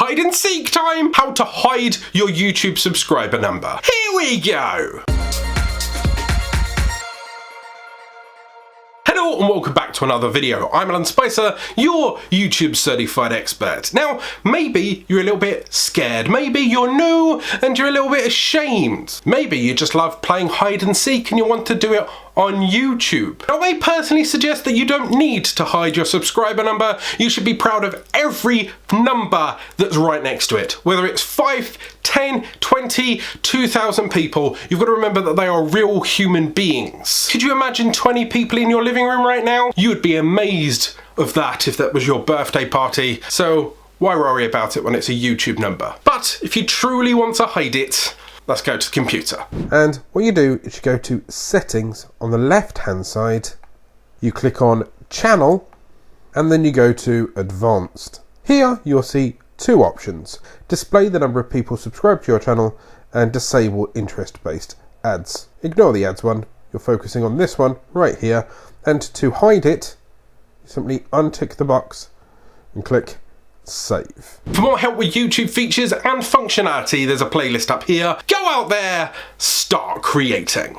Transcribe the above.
hide and seek time! How to hide your YouTube subscriber number. Here we go! Hello and welcome back to another video. I'm Alan Spicer, your YouTube certified expert. Now, maybe you're a little bit scared, maybe you're new and you're a little bit ashamed. Maybe you just love playing hide and seek and you want to do it on YouTube. Now, I personally suggest that you don't need to hide your subscriber number. You should be proud of every number that's right next to it. Whether it's 5, 10, 20, 2,000 people, you've got to remember that they are real human beings. Could you imagine 20 people in your living room right now? You would be amazed of that if that was your birthday party. So why worry about it when it's a YouTube number? But if you truly want to hide it, let's go to the computer. And what you do is you go to Settings on the left hand side, you click on Channel, and then you go to Advanced. Here you'll see two options: display the number of people subscribed to your channel and disable interest-based ads. Ignore the ads one, you're focusing on this one right here, and to hide it, simply untick the box and click Save. For more help with YouTube features and functionality, there's a playlist up here. Go out there, start creating.